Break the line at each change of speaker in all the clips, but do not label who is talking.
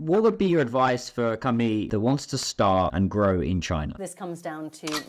What would be your advice for a company that wants to start and grow in China?
This comes down to...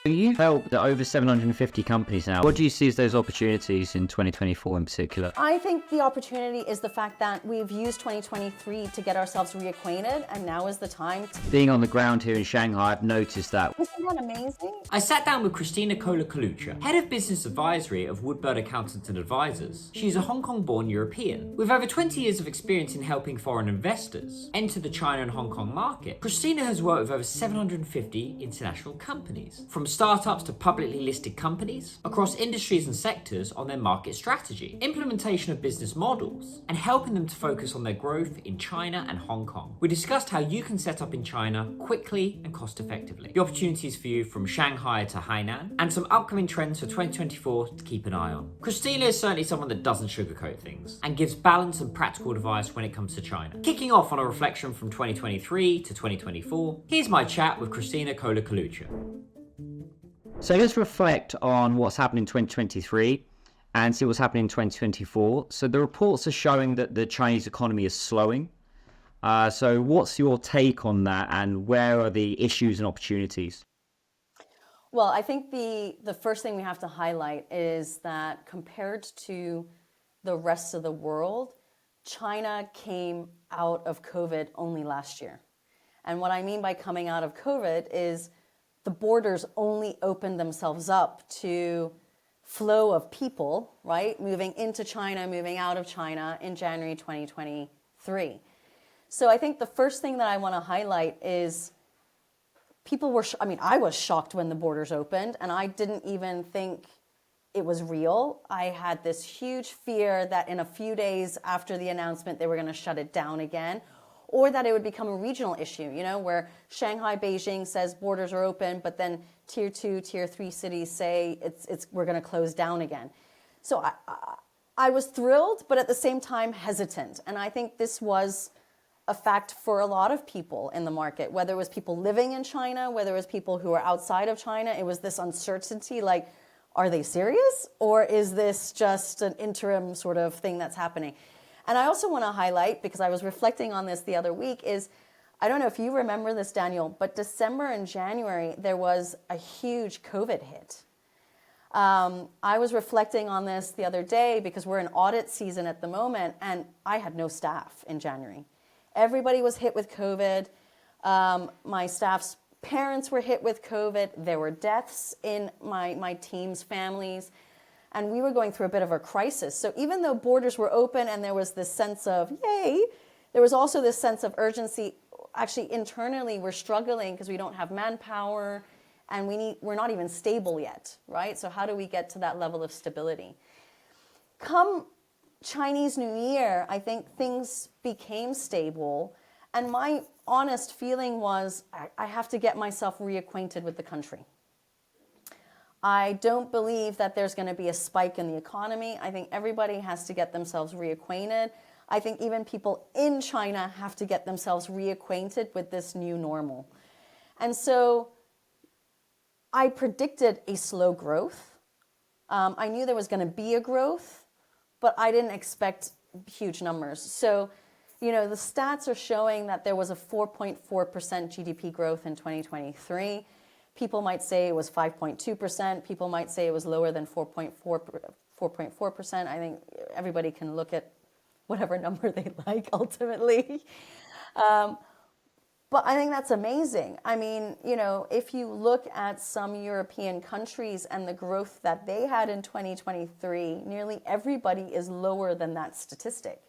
You've helped over 750 companies now. What do you see as those opportunities in 2024 in particular?
I think the opportunity is the fact that we've used 2023 to get ourselves reacquainted, and now is the time to...
Being on the ground here in Shanghai, I've noticed that.
Isn't that amazing?
I sat down with Christina Kohler-Kalucha, Head of Business Advisory of Woodbird Accountants and Advisors. She's a Hong Kong-born European. With over 20 years of experience in helping foreign investors enter the China and Hong Kong market, Christina has worked with over 750 international companies, from startups to publicly listed companies, across industries and sectors on their market strategy, implementation of business models, and helping them to focus on their growth in China and Hong Kong. We discussed how you can set up in China quickly and cost effectively, the opportunities for you from Shanghai to Hainan, and some upcoming trends for 2024 to keep an eye on. Christina is certainly someone that doesn't sugarcoat things and gives balance and practical advice when it comes to China. Kicking off on a reflection from 2023 to 2024, here's my chat with Christina Kohler-Kalucha.
So let's reflect on what's happened in 2023 and see what's happening in 2024. So the reports are showing that the Chinese economy is slowing. So what's your take on that, and where are the issues and opportunities?
Well, I think the first thing we have to highlight is that compared to the rest of the world, China came out of COVID only last year. And what I mean by coming out of COVID is the borders only opened themselves up to flow of people, right? Moving into China, moving out of China in January 2023. So I think the first thing that I want to highlight is people were, I was shocked when the borders opened, and I didn't even think it was real. I had this huge fear that in a few days after the announcement, they were going to shut it down again, or that it would become a regional issue, where Shanghai, Beijing says borders are open, but then tier 2, tier 3 cities say we're going to close down again. So I was thrilled, but at the same time hesitant. And I think this was a fact for a lot of people in the market, whether it was people living in China, whether it was people who are outside of China. It was this uncertainty, like, are they serious? Or is this just an interim sort of thing that's happening? And I also want to highlight, because I was reflecting on this the other week, is, I don't know if you remember this, Daniel, but December and January, there was a huge COVID hit. I was reflecting on this the other day because we're in audit season at the moment, and I had no staff in January. Everybody was hit with COVID. My staff's parents were hit with COVID. There were deaths in my team's families. And we were going through a bit of a crisis. So even though borders were open and there was this sense of, yay, there was also this sense of urgency. Actually, internally, we're struggling because we don't have manpower and we're not even stable yet, right? So how do we get to that level of stability? Come Chinese New Year, I think things became stable. And my honest feeling was, I have to get myself reacquainted with the country. I don't believe that there's going to be a spike in the economy. I think everybody has to get themselves reacquainted. I think even people in China have to get themselves reacquainted with this new normal. And so I predicted a slow growth. I knew there was going to be a growth, but I didn't expect huge numbers. So, the stats are showing that there was a 4.4% GDP growth in 2023. People might say it was 5.2%. People might say it was lower than 4.4%. I think everybody can look at whatever number they like ultimately. But I think that's amazing. I mean, if you look at some European countries and the growth that they had in 2023, nearly everybody is lower than that statistic.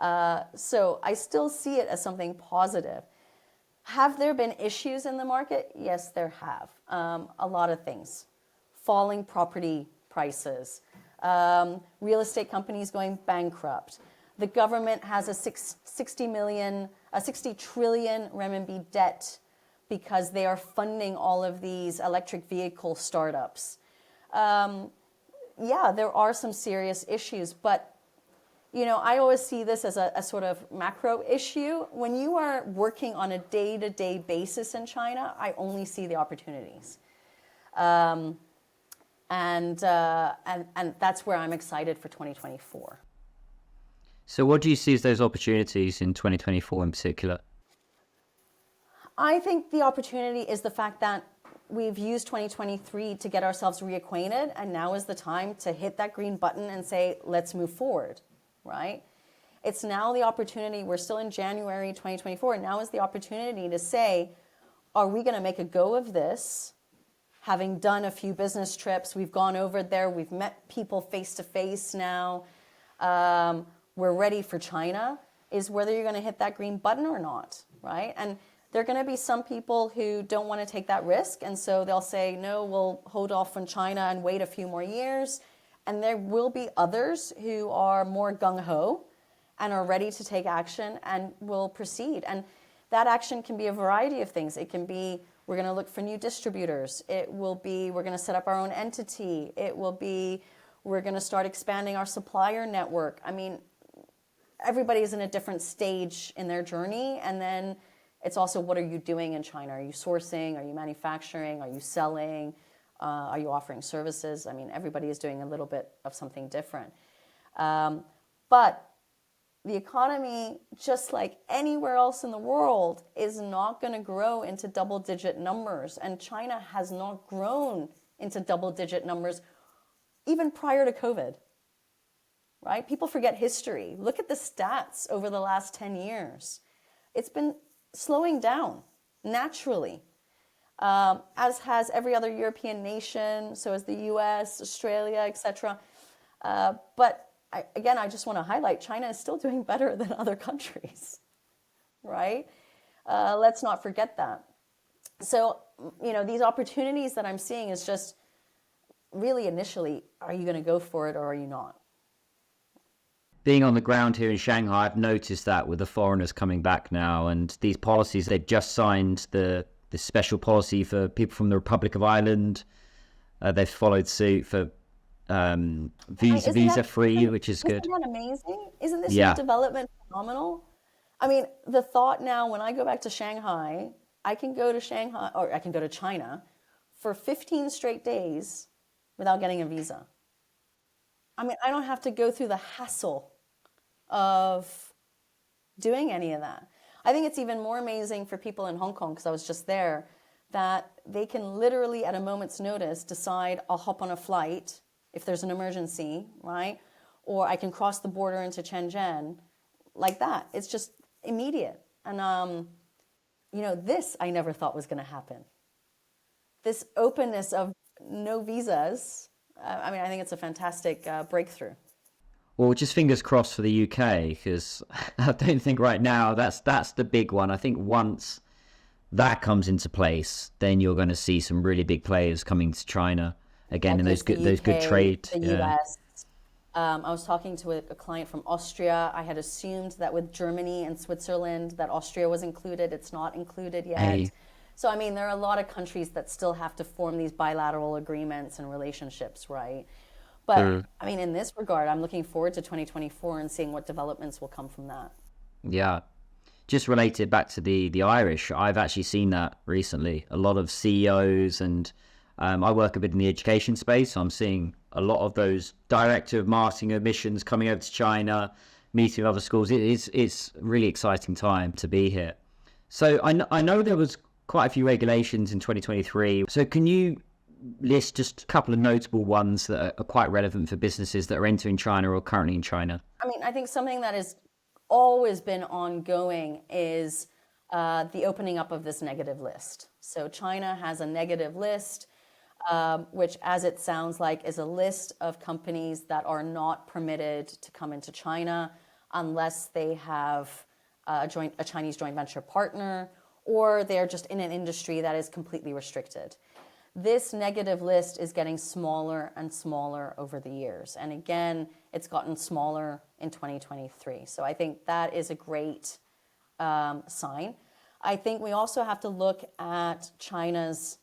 So I still see it as something positive. Have there been issues in the market? Yes, there have. A lot of things. Falling property prices, real estate companies going bankrupt. The government has a 60 trillion renminbi debt because they are funding all of these electric vehicle startups. Yeah, there are some serious issues, but I always see this as a sort of macro issue. When you are working on a day-to-day basis in China, I only see the opportunities. And that's where I'm excited for 2024.
So what do you see as those opportunities in 2024 in particular?
I think the opportunity is the fact that we've used 2023 to get ourselves reacquainted, and now is the time to hit that green button and say, let's move forward, right? It's now the opportunity, we're still in January 2024, now is the opportunity to say, are we going to make a go of this? Having done a few business trips, we've gone over there, we've met people face to face now, we're ready for China, is whether you're going to hit that green button or not, right? And there are going to be some people who don't want to take that risk, and so they'll say, no, we'll hold off on China and wait a few more years. And there will be others who are more gung-ho and are ready to take action and will proceed. And that action can be a variety of things. It can be, we're going to look for new distributors. It will be, we're going to set up our own entity. It will be, we're going to start expanding our supplier network. I mean, everybody's in a different stage in their journey. And then it's also, what are you doing in China? Are you sourcing? Are you manufacturing? Are you selling? Are you offering services? I mean, everybody is doing a little bit of something different. But the economy, just like anywhere else in the world, is not going to grow into double-digit numbers. And China has not grown into double-digit numbers even prior to COVID, right? People forget history. Look at the stats over the last 10 years. It's been slowing down naturally, as has every other European nation, so has the US, Australia, etc. But I just want to highlight, China is still doing better than other countries, right? Let's not forget that. So, these opportunities that I'm seeing is just really initially, are you going to go for it or are you not?
Being on the ground here in Shanghai, I've noticed that with the foreigners coming back now, and these policies, they've just signed the special policy for people from the Republic of Ireland. They've followed suit for visa free, which is good.
Isn't that amazing? Isn't this new development phenomenal? I mean, the thought now, when I go back to Shanghai, I can go to Shanghai, or I can go to China for 15 straight days without getting a visa. I mean, I don't have to go through the hassle of doing any of that. I think it's even more amazing for people in Hong Kong, because I was just there, that they can literally at a moment's notice decide, I'll hop on a flight if there's an emergency, right? Or I can cross the border into Shenzhen like that. It's just immediate. And, this I never thought was going to happen. This openness of no visas, I think it's a fantastic breakthrough.
Well, just fingers crossed for the UK, because I don't think right now that's the big one. I think once that comes into place, then you're going to see some really big players coming to China again, and those good trade.
The US. I was talking to a client from Austria. I had assumed that with Germany and Switzerland that Austria was included. It's not included yet.
Hey.
So, I mean, there are a lot of countries that still have to form these bilateral agreements and relationships, right? But, I mean, in this regard, I'm looking forward to 2024 and seeing what developments will come from that.
Yeah. Just related back to the Irish, I've actually seen that recently. A lot of CEOs, and I work a bit in the education space, so I'm seeing a lot of those director of marketing admissions coming over to China, meeting with other schools. It's a really exciting time to be here. So I know there was quite a few regulations in 2023. So can you list just a couple of notable ones that are quite relevant for businesses that are entering China or currently in China?
I mean, I think something that has always been ongoing is the opening up of this negative list. So China has a negative list, which, as it sounds like, is a list of companies that are not permitted to come into China unless they have a Chinese joint venture partner, or they're just in an industry that is completely restricted. This negative list is getting smaller and smaller over the years. And again, it's gotten smaller in 2023. So I think that is a great sign. I think we also have to look at China's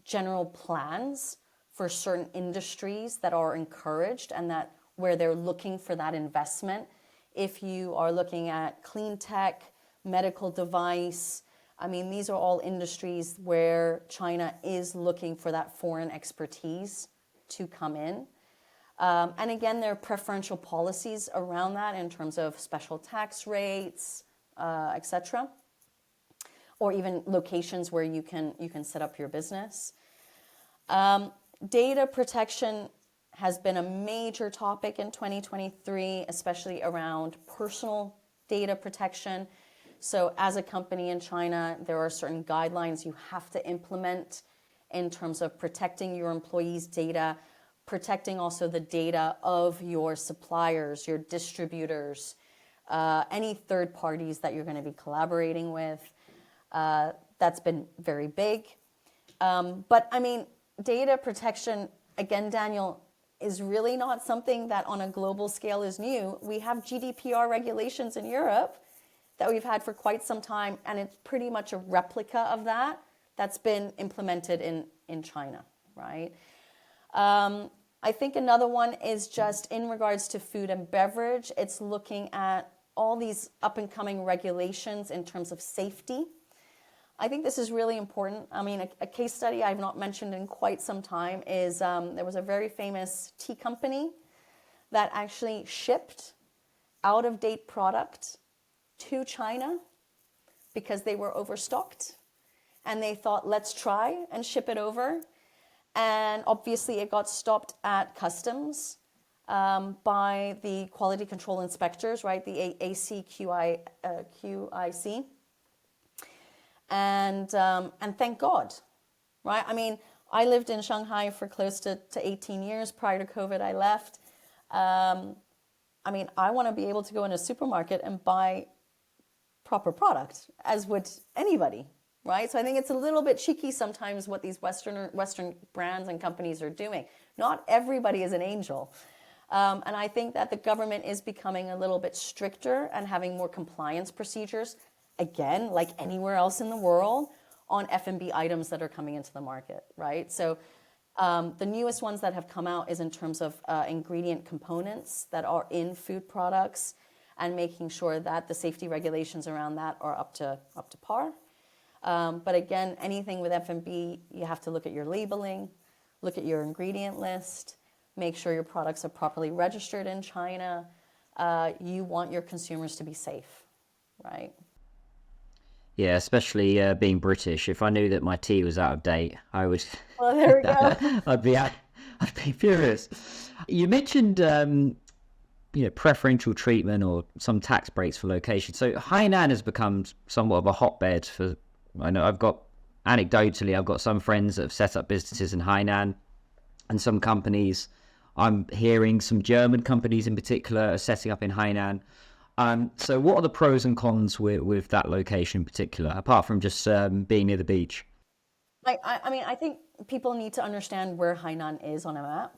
general plans for certain industries that are encouraged and that where they're looking for that investment. If you are looking at clean tech, medical device, I mean, these are all industries where China is looking for that foreign expertise to come in. And again, there are preferential policies around that in terms of special tax rates, etc., or even locations where you can set up your business. Data protection has been a major topic in 2023, especially around personal data protection. So as a company in China, there are certain guidelines you have to implement in terms of protecting your employees' data, protecting also the data of your suppliers, your distributors, any third parties that you're going to be collaborating with. That's been very big. But I mean, data protection, again, Daniel, is really not something that on a global scale is new. We have GDPR regulations in Europe that we've had for quite some time, and it's pretty much a replica of that that's been implemented in China, right? I think another one is just in regards to food and beverage. It's looking at all these up and coming regulations in terms of safety. I think this is really important. I mean, a case study I've not mentioned in quite some time is there was a very famous tea company that actually shipped out-of-date product to China because they were overstocked. And they thought, let's try and ship it over. And obviously it got stopped at customs by the quality control inspectors, right? The QIC. And thank God, right? I mean, I lived in Shanghai for close to 18 years. Prior to COVID, I left. I mean, I want to be able to go in a supermarket and buy proper product, as would anybody, right? So I think it's a little bit cheeky sometimes what these Western brands and companies are doing. Not everybody is an angel. And I think that the government is becoming a little bit stricter and having more compliance procedures, again, like anywhere else in the world, on F&B items that are coming into the market, right? So the newest ones that have come out is in terms of ingredient components that are in food products and making sure that the safety regulations around that are up to par. But again, anything with F&B, you have to look at your labeling, look at your ingredient list, make sure your products are properly registered in China. You want your consumers to be safe, right?
Yeah, especially being British. If I knew that my tea was out of date, I would.
Well, there we go.
I'd be furious. You mentioned, preferential treatment or some tax breaks for location. So Hainan has become somewhat of a hotbed for. I know I've got some friends that have set up businesses in Hainan, and some companies. I'm hearing some German companies in particular are setting up in Hainan. So what are the pros and cons with that location in particular, apart from just being near the beach?
I mean, I think people need to understand where Hainan is on a map.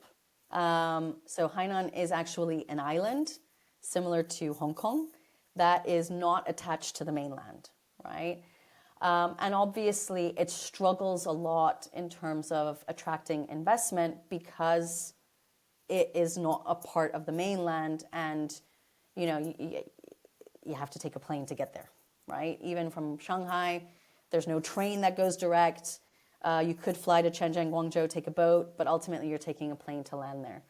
So Hainan is actually an island similar to Hong Kong that is not attached to the mainland, right? And obviously it struggles a lot in terms of attracting investment because it is not a part of the mainland, and you have to take a plane to get there, right? Even from Shanghai, there's no train that goes direct. You could fly to Shenzhen, Guangzhou, take a boat, but ultimately you're taking a plane to land there.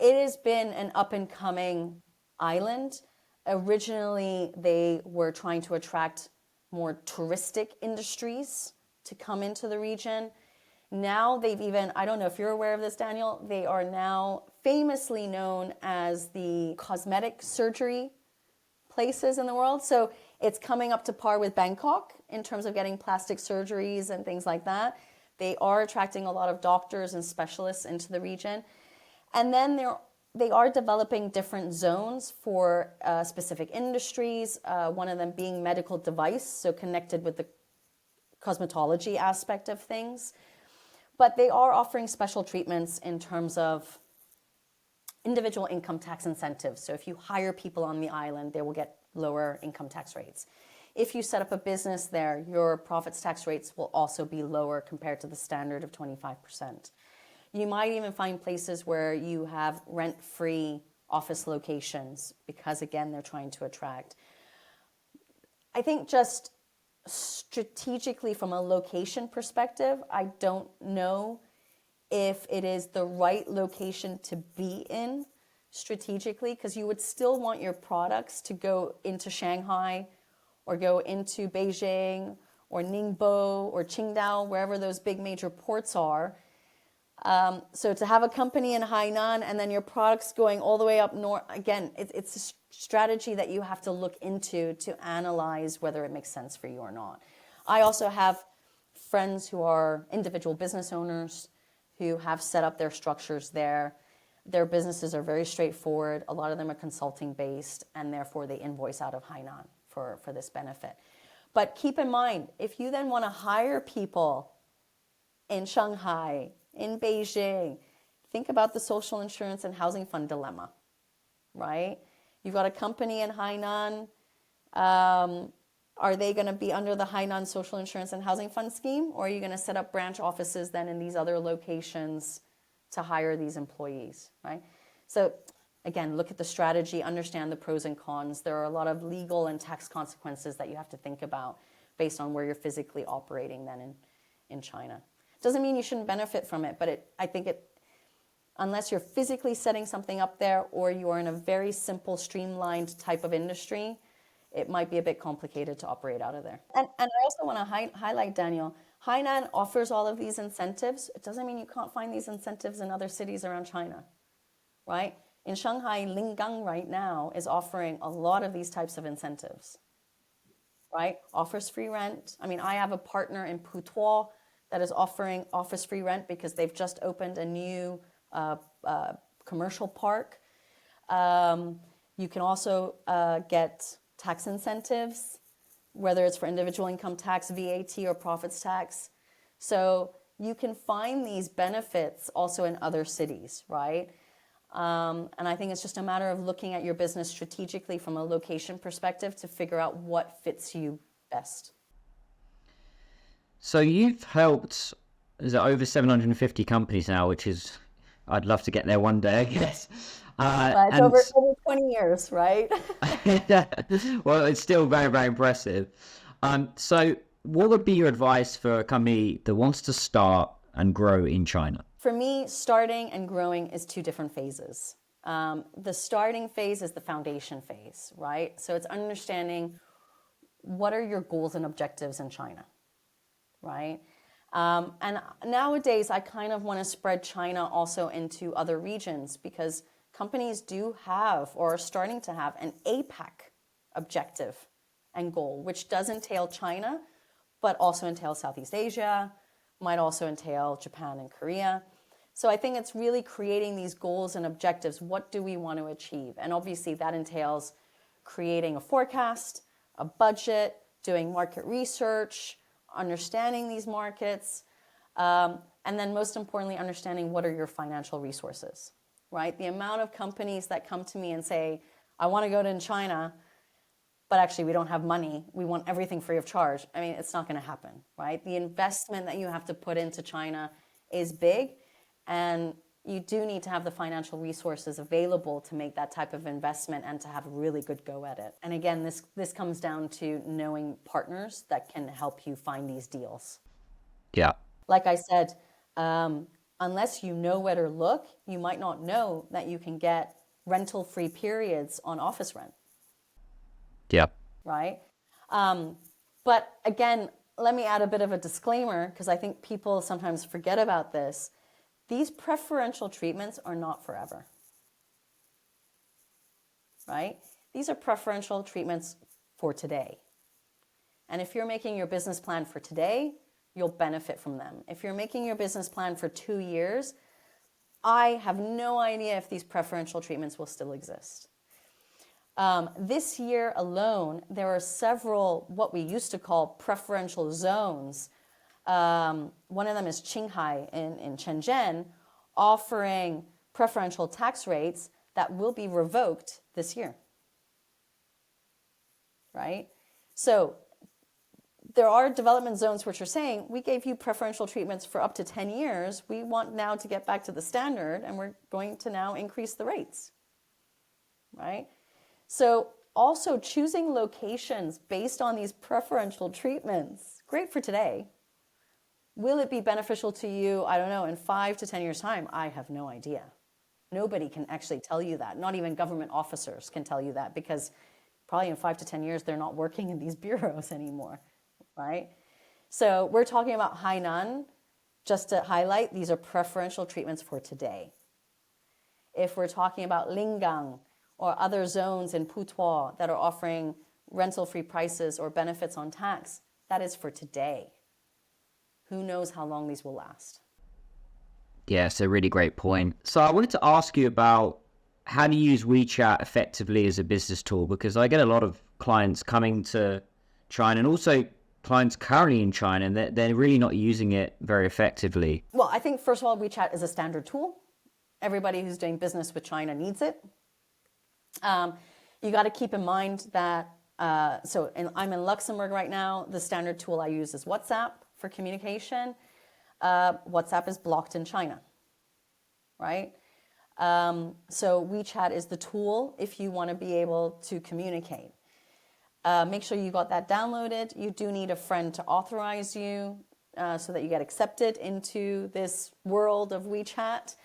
It has been an up-and-coming island. Originally, they were trying to attract more touristic industries to come into the region. Now they've even, I don't know if you're aware of this, Daniel, they are now famously known as the cosmetic surgery places in the world. So it's coming up to par with Bangkok in terms of getting plastic surgeries and things like that. They are attracting a lot of doctors and specialists into the region. And then they are developing different zones for specific industries, one of them being medical device, so connected with the cosmetology aspect of things. But they are offering special treatments in terms of individual income tax incentives. So if you hire people on the island, they will get lower income tax rates. If you set up a business there, your profits tax rates will also be lower compared to the standard of 25%. You might even find places where you have rent-free office locations because, again, they're trying to attract. I think just strategically from a location perspective, I don't know if it is the right location to be in strategically, because you would still want your products to go into Shanghai or go into Beijing or Ningbo or Qingdao, wherever those big major ports are. So to have a company in Hainan and then your products going all the way up north, again, it's a strategy that you have to look into to analyze whether it makes sense for you or not. I also have friends who are individual business owners who have set up their structures there. Their businesses are very straightforward. A lot of them are consulting based, and therefore they invoice out of Hainan for this benefit. But keep in mind, if you then want to hire people in Shanghai, in Beijing, think about the social insurance and housing fund dilemma, right? You've got a company in Hainan. Are they going to be under the Hainan social insurance and housing fund scheme, or are you going to set up branch offices then in these other locations to hire these employees, right? So again, look at the strategy, understand the pros and cons. There are a lot of legal and tax consequences that you have to think about based on where you're physically operating then in China. Doesn't mean you shouldn't benefit from it, but I think unless you're physically setting something up there or you are in a very simple, streamlined type of industry, it might be a bit complicated to operate out of there. And I also want to highlight, Daniel, Hainan offers all of these incentives. It doesn't mean you can't find these incentives in other cities around China, right? In Shanghai, Lingang right now is offering a lot of these types of incentives, right? Offers free rent. I mean, I have a partner in Putuo that is offering office free rent because they've just opened a new commercial park. You can also get tax incentives, whether it's for individual income tax, VAT, or profits tax. So you can find these benefits also in other cities, right? And I think it's just a matter of looking at your business strategically from a location perspective to figure out what fits you best.
So you've helped, is it over 750 companies now, which is, I'd love to get there one day, I guess.
It's over 20 years, right?
Well, it's still very, very impressive. So what would be your advice for a company that wants to start and grow in China?
For me, starting and growing is two different phases. The starting phase is the foundation phase, right? So it's understanding what are your goals and objectives in China, right? And nowadays, I kind of want to spread China also into other regions because companies do have or are starting to have an APAC objective and goal, which does entail China, but also entails Southeast Asia, might also entail Japan and Korea. So I think it's really creating these goals and objectives. What do we want to achieve? And obviously that entails creating a forecast, a budget, doing market research, understanding these markets, and then most importantly, understanding what are your financial resources, right? The amount of companies that come to me and say, I want to go to China, but actually we don't have money. We want everything free of charge. I mean, it's not going to happen, right? The investment that you have to put into China is big, and you do need to have the financial resources available to make that type of investment and to have a really good go at it. And again, this comes down to knowing partners that can help you find these deals.
Yeah.
Like I said, unless you know where to look, you might not know that you can get rental-free periods on office rent.
Yeah.
Right? But again, let me add a bit of a disclaimer because I think people sometimes forget about this. These preferential treatments are not forever, right? These are preferential treatments for today. And if you're making your business plan for today, you'll benefit from them. If you're making your business plan for 2 years, I have no idea if these preferential treatments will still exist. This year alone, there are several what we used to call preferential zones. One of them is Qinghai in Shenzhen, offering preferential tax rates that will be revoked this year, right? So there are development zones which are saying, we gave you preferential treatments for up to 10 years. We want now to get back to the standard, and we're going to now increase the rates, right? So also choosing locations based on these preferential treatments, great for today, Will it be beneficial to you? I don't know. In 5 to 10 years' time, I have no idea. Nobody can actually tell you that. Not even government officers can tell you that, because probably in 5 to 10 years, they're not working in these bureaus anymore, right? So we're talking about Hainan. Just to highlight, these are preferential treatments for today. If we're talking about Lingang or other zones in Putuo that are offering rental-free prices or benefits on tax, that is for today. Who knows how long these will last?
Yeah, it's a really great point. So I wanted to ask you about how to use WeChat effectively as a business tool, because I get a lot of clients coming to China and also clients currently in China, and they're really not using it very effectively.
Well, I think, first of all, WeChat is a standard tool. Everybody who's doing business with China needs it. You got to keep in mind that, I'm in Luxembourg right now. The standard tool I use is WhatsApp for communication. WhatsApp is blocked in China, right? So WeChat is the tool if you want to be able to communicate. Make sure you got that downloaded. You do need a friend to authorize you so that you get accepted into this world of WeChat.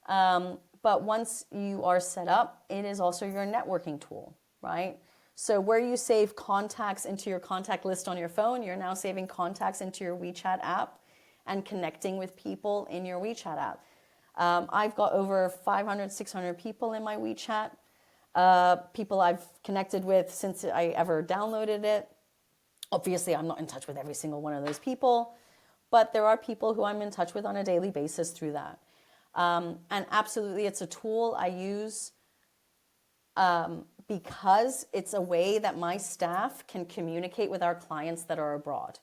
But once you are set up, it is also your networking tool, right? So where you save contacts into your contact list on your phone, you're now saving contacts into your WeChat app and connecting with people in your WeChat app. I've got over 500, 600 people in my WeChat, people I've connected with since I ever downloaded it. Obviously, I'm not in touch with every single one of those people, but there are people who I'm in touch with on a daily basis through that. And absolutely, it's a tool I use because it's a way that my staff can communicate with our clients that are abroad.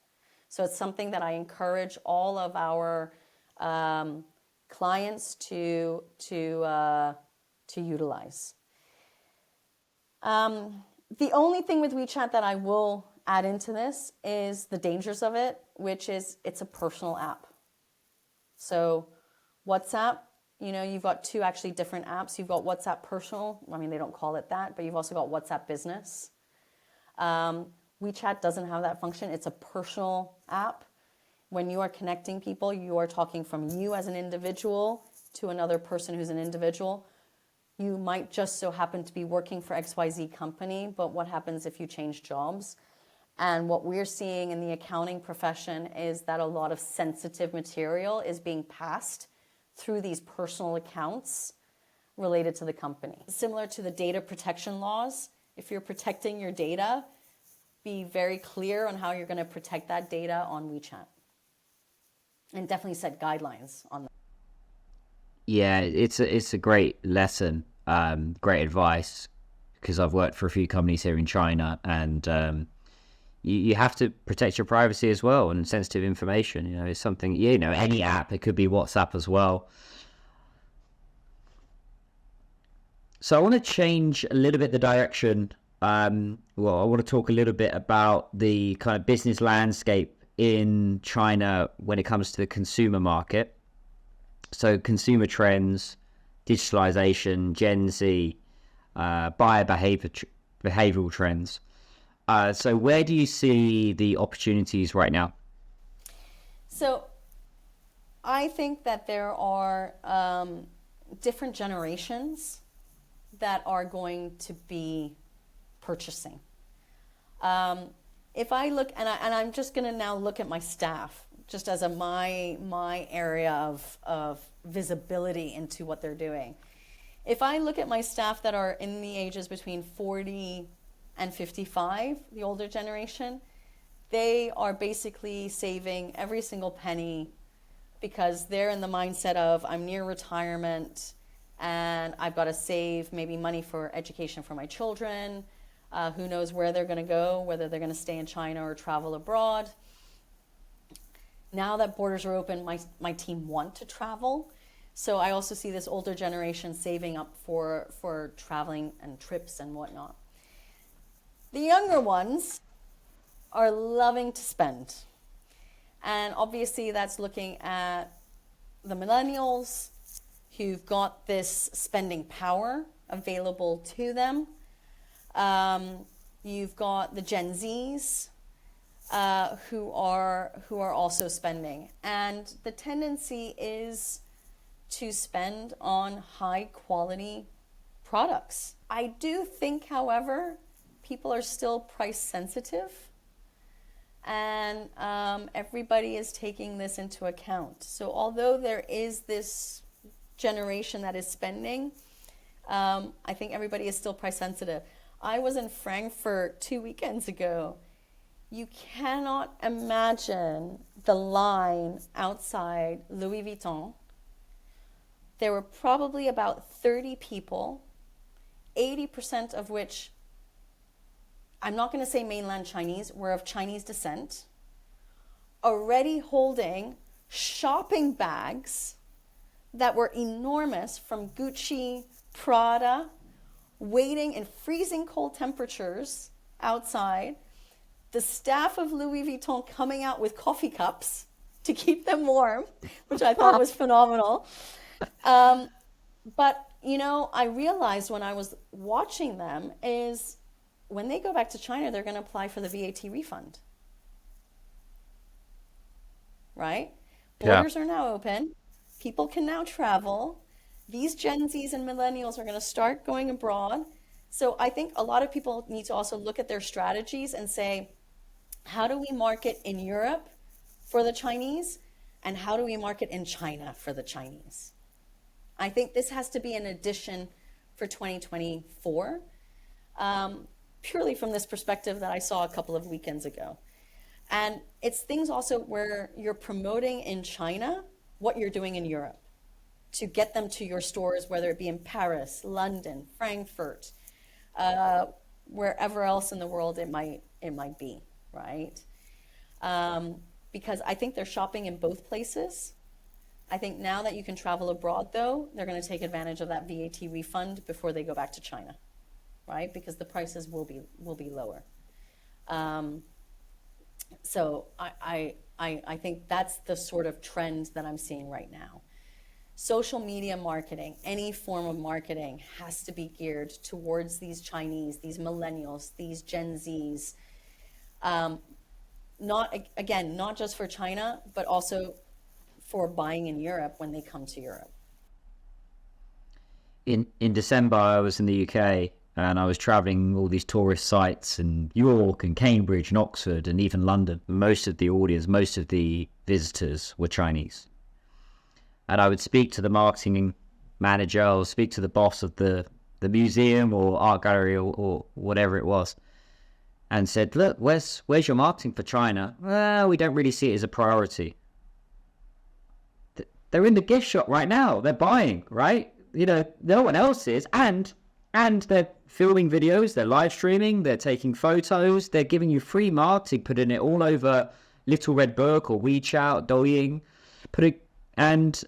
So it's something that I encourage all of our clients to utilize. The only thing with WeChat that I will add into this is the dangers of it, which is it's a personal app. So WhatsApp, you've got two actually different apps. You've got WhatsApp Personal. I mean, they don't call it that, but you've also got WhatsApp Business. WeChat doesn't have that function. It's a personal app. When you are connecting people, you are talking from you as an individual to another person who's an individual. You might just so happen to be working for XYZ company, but what happens if you change jobs? And what we're seeing in the accounting profession is that a lot of sensitive material is being passed through these personal accounts related to the company. Similar to the data protection laws, if you're protecting your data, be very clear on how you're going to protect that data on WeChat. And definitely set guidelines on that.
Yeah, it's a great lesson, great advice, because I've worked for a few companies here in China, and you have to protect your privacy as well, and sensitive information. It's something, any app, it could be WhatsApp as well. So I want to change a little bit the direction. I want to talk a little bit about the kind of business landscape in China when it comes to the consumer market. So consumer trends, digitalization, Gen Z, buyer behavioral trends. So where do you see the opportunities right now?
So I think that there are different generations that are going to be purchasing. If I look, and I'm just going to now look at my staff, just as my area of visibility into what they're doing. If I look at my staff that are in the ages between 40 and 55, the older generation, they are basically saving every single penny because they're in the mindset of, I'm near retirement and I've got to save maybe money for education for my children. Who knows where they're going to go, whether they're going to stay in China or travel abroad. Now that borders are open, my team want to travel. So I also see this older generation saving up for traveling and trips and whatnot. The younger ones are loving to spend. And obviously that's looking at the millennials who've got this spending power available to them. You've got the Gen Zs who are also spending, and the tendency is to spend on high quality products. I do think, however, people are still price sensitive, and everybody is taking this into account. So although there is this generation that is spending, I think everybody is still price sensitive. I was in Frankfurt 2 weekends ago. You cannot imagine the line outside Louis Vuitton. There were probably about 30 people, 80% of which, I'm not going to say mainland Chinese, were of Chinese descent, already holding shopping bags that were enormous from Gucci, Prada, waiting in freezing cold temperatures outside. The staff of Louis Vuitton coming out with coffee cups to keep them warm, which I thought was phenomenal. But, you know, I realized when I was watching them is when they go back to China, they're going to apply for the VAT refund. Right? Borders are now open. People can now travel. These Gen Zs and millennials are going to start going abroad. So I think a lot of people need to also look at their strategies and say, how do we market in Europe for the Chinese? And how do we market in China for the Chinese? I think this has to be an addition for 2024, purely from this perspective that I saw a couple of weekends ago. And it's things also where you're promoting in China what you're doing in Europe to get them to your stores, whether it be in Paris, London, Frankfurt, wherever else in the world it might be, right? Because I think they're shopping in both places. I think now that you can travel abroad, though, they're going to take advantage of that VAT refund before they go back to China, right? Because the prices will be lower. So I think that's the sort of trend that I'm seeing right now. Social media marketing, any form of marketing, has to be geared towards these Chinese, these millennials, these Gen Zs. Not just for China, but also for buying in Europe when they come to Europe.
In December, I was in the UK and I was traveling all these tourist sites in York and Cambridge and Oxford and even London. Most of the audience, most of the visitors were Chinese. And I would speak to the marketing manager or speak to the boss of the museum or art gallery or whatever it was, and said, look, where's your marketing for China? Well, we don't really see it as a priority. They're in the gift shop right now. They're buying, right? You know, no one else is. And they're filming videos, they're live streaming, they're taking photos, they're giving you free marketing, putting it all over Little Red Book or WeChat, Douyin. And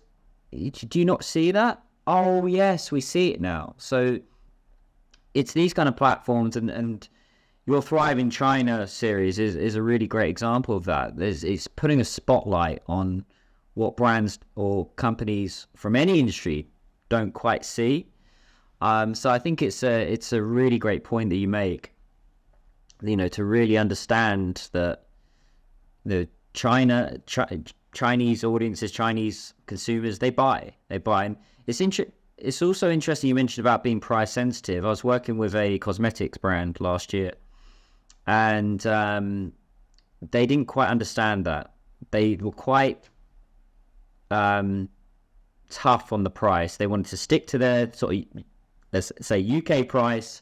do you not see that? Oh, yes, we see it now. So it's these kind of platforms, and your Thrive in China series is a really great example of that. It's putting a spotlight on what brands or companies from any industry don't quite see. So I think it's a really great point that you make, you know, to really understand that the Chinese audiences, Chinese consumers, they buy. And it's also interesting you mentioned about being price sensitive. I was working with a cosmetics brand last year, and they didn't quite understand that. They were quite tough on the price. They wanted to stick to their sort of, let's say, UK price,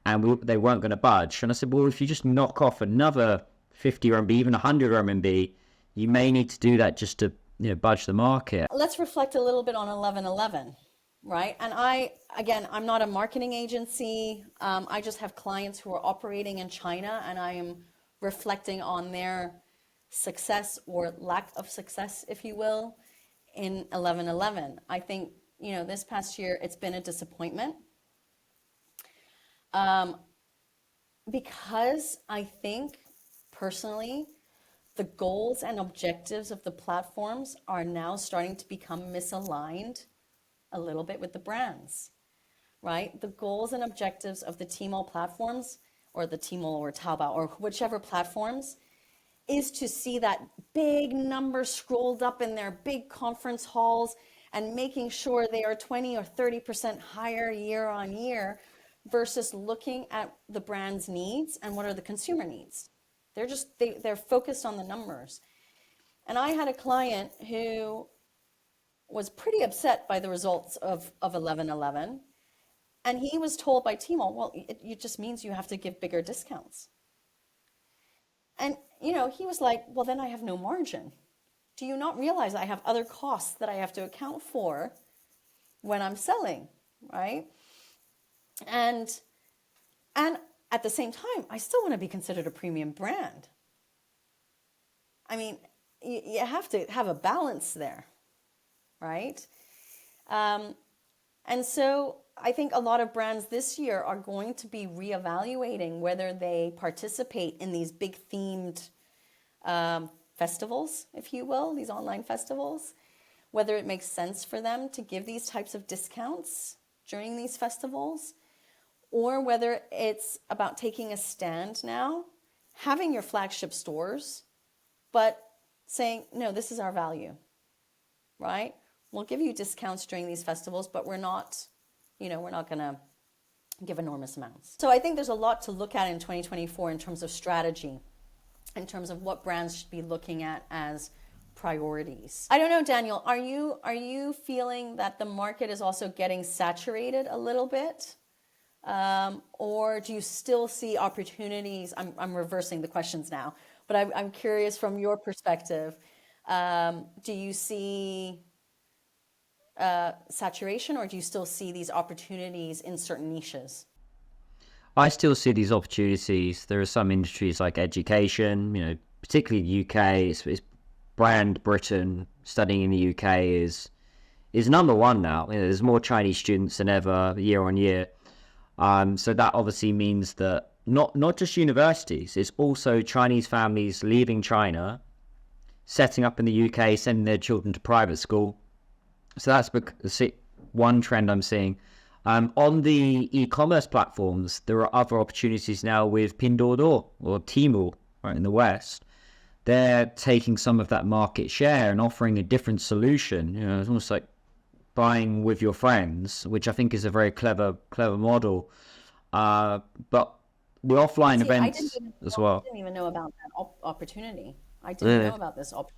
and they weren't going to budge. And I said, well, if you just knock off another 50 RMB, even 100 RMB, you may need to do that just to, you know, budge the market.
Let's reflect a little bit on 11/11, right? And I'm not a marketing agency. I just have clients who are operating in China, and I am reflecting on their success or lack of success, if you will, in 11/11. I think, you know, this past year, it's been a disappointment. Because I think, personally, the goals and objectives of the platforms are now starting to become misaligned a little bit with the brands, right? The goals and objectives of the Tmall platforms, or the Tmall or Taobao or whichever platforms, is to see that big number scrolled up in their big conference halls and making sure they are 20 or 30% higher year on year versus looking at the brand's needs and what are the consumer needs. They're focused on the numbers. And I had a client who was pretty upset by the results of 11/11. And he was told by Tmall, well, it just means you have to give bigger discounts. And, he was like, well, then I have no margin. Do you not realize I have other costs that I have to account for when I'm selling, right? And at the same time, I still want to be considered a premium brand. I mean, you have to have a balance there, right? And so I think a lot of brands this year are going to be reevaluating whether they participate in these big themed festivals, if you will, these online festivals, whether it makes sense for them to give these types of discounts during these festivals, or whether it's about taking a stand now, having your flagship stores, but saying, no, this is our value, right? We'll give you discounts during these festivals, but we're not going to give enormous amounts. So I think there's a lot to look at in 2024 in terms of strategy, in terms of what brands should be looking at as priorities. I don't know, Daniel, are you feeling that the market is also getting saturated a little bit? Or do you still see opportunities? I'm reversing the questions now, but I'm curious from your perspective. Do you see saturation, or do you still see these opportunities in certain niches?
I still see these opportunities. There are some industries like education, particularly the UK. It's brand Britain. Studying in the UK is number one now. There's more Chinese students than ever year on year. So that obviously means that not just universities, it's also Chinese families leaving China, setting up in the UK, sending their children to private school. So that's one trend I'm seeing. On the e-commerce platforms, there are other opportunities now with Pinduoduo or Tmall, right, in the West. They're taking some of that market share and offering a different solution. It's almost like buying with your friends, which I think is a very clever model. But the offline events as well.
I didn't even know about that opportunity. I didn't know about this option.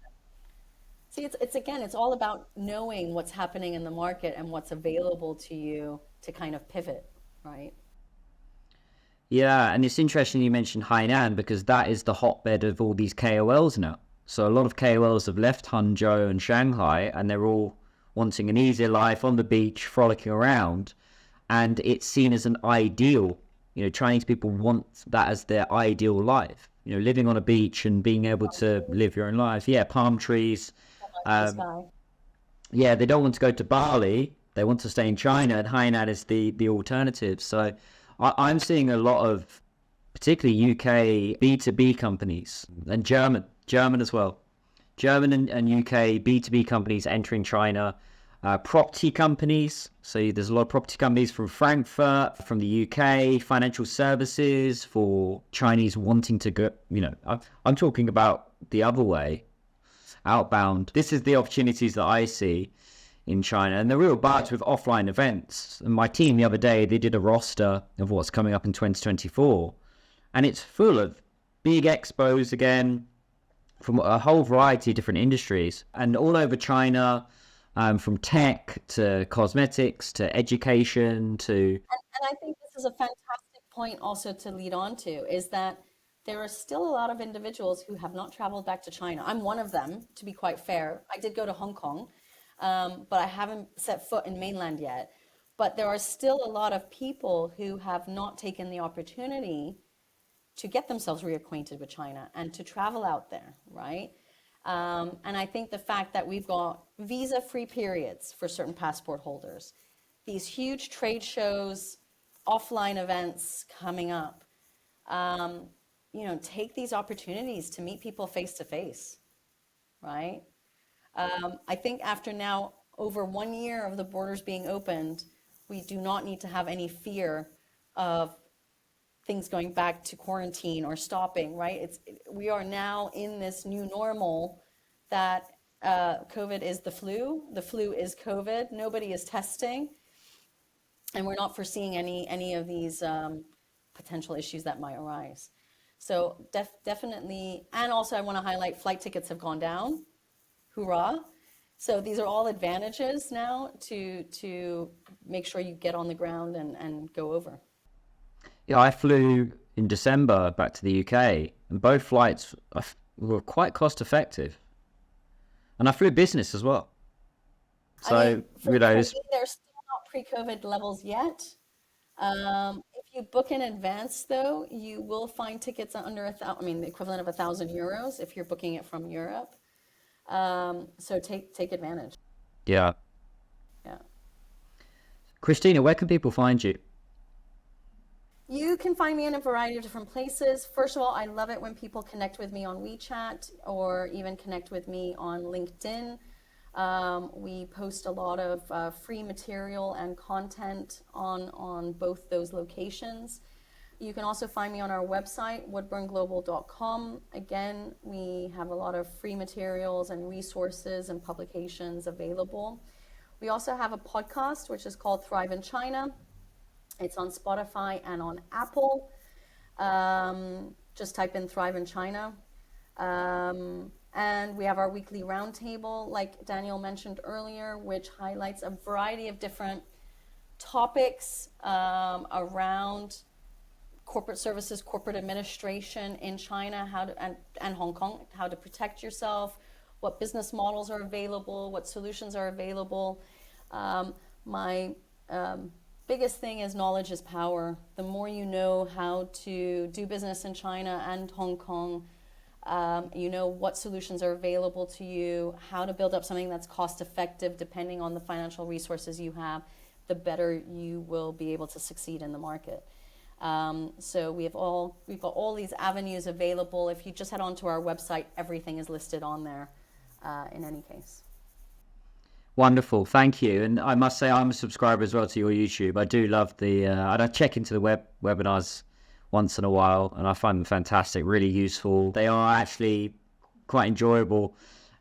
See, it's all about knowing what's happening in the market and what's available to you to kind of pivot, right?
Yeah, and it's interesting you mentioned Hainan, because that is the hotbed of all these KOLs now. So a lot of KOLs have left Hangzhou and Shanghai, and they're all wanting an easier life on the beach, frolicking around, and it's seen as an ideal. Chinese people want that as their ideal life. Living on a beach and being able to live your own life. Yeah, palm trees. Yeah, they don't want to go to Bali. They want to stay in China, and Hainan is the alternative. So I'm seeing a lot of, particularly UK B2B companies, and German as well. German and UK B2B companies entering China. Property companies. So there's a lot of property companies from Frankfurt, from the UK, financial services for Chinese wanting to go, I'm talking about the other way, outbound. This is the opportunities that I see in China, and the real buzz with offline events. And my team the other day, they did a roster of what's coming up in 2024, and it's full of big expos again from a whole variety of different industries, and all over China. From tech to cosmetics to education to...
And I think this is a fantastic point also to lead on to, is that there are still a lot of individuals who have not traveled back to China. I'm one of them, to be quite fair. I did go to Hong Kong, but I haven't set foot in mainland yet. But there are still a lot of people who have not taken the opportunity to get themselves reacquainted with China and to travel out there, right? And I think the fact that we've got visa-free periods for certain passport holders, these huge trade shows, offline events coming up, take these opportunities to meet people face to face, right? I think after now over 1 year of the borders being opened, we do not need to have any fear of things going back to quarantine or stopping, right? We are now in this new normal that COVID is the flu is COVID, nobody is testing, and we're not foreseeing any of these potential issues that might arise. So definitely, and also I want to highlight flight tickets have gone down. Hoorah. So these are all advantages now to make sure you get on the ground and go over.
Yeah, I flew in December back to the UK, and both flights were quite cost effective. And I flew business as well. So,
I mean, for
they're
me, they're still not pre-COVID levels yet. If you book in advance, though, you will find tickets under the equivalent of €1,000 if you're booking it from Europe. So take advantage.
Yeah.
Yeah.
Christina, where can people find you?
You can find me in a variety of different places. First of all, I love it when people connect with me on WeChat or even connect with me on LinkedIn. We post a lot of free material and content on both those locations. You can also find me on our website, woodburnglobal.com. Again, we have a lot of free materials and resources and publications available. We also have a podcast, which is called Thrive in China. It's on Spotify and on Apple. Just type in Thrive in China. And we have our weekly roundtable, like Daniel mentioned earlier, which highlights a variety of different topics around corporate services, corporate administration in China, and Hong Kong, how to protect yourself, what business models are available, what solutions are available. My biggest thing is knowledge is power. The more you know how to do business in China and Hong Kong, you know what solutions are available to you, how to build up something that's cost effective depending on the financial resources you have, the better you will be able to succeed in the market. So we've got all these avenues available. If you just head onto our website, everything is listed on there in any case.
Wonderful, thank you. And I must say I'm a subscriber as well to your YouTube. I do love I check into the webinars once in a while, and I find them fantastic, really useful. They are actually quite enjoyable,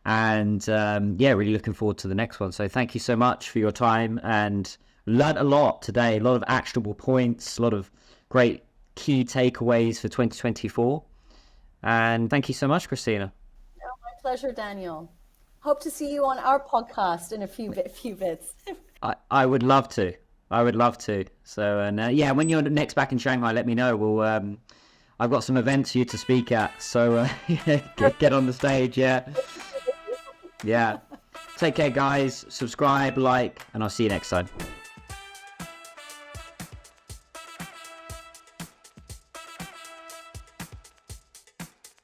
and really looking forward to the next one. So thank you so much for your time, and learned a lot today, a lot of actionable points, a lot of great key takeaways for 2024. And thank you so much, Christina.
Oh, my pleasure, Daniel. Hope to see you on our podcast in a few bits.
I would love to. So, and when you're next back in Shanghai, let me know. I've got some events for you to speak at. So get on the stage. Yeah. Take care, guys. Subscribe, like, and I'll see you next time.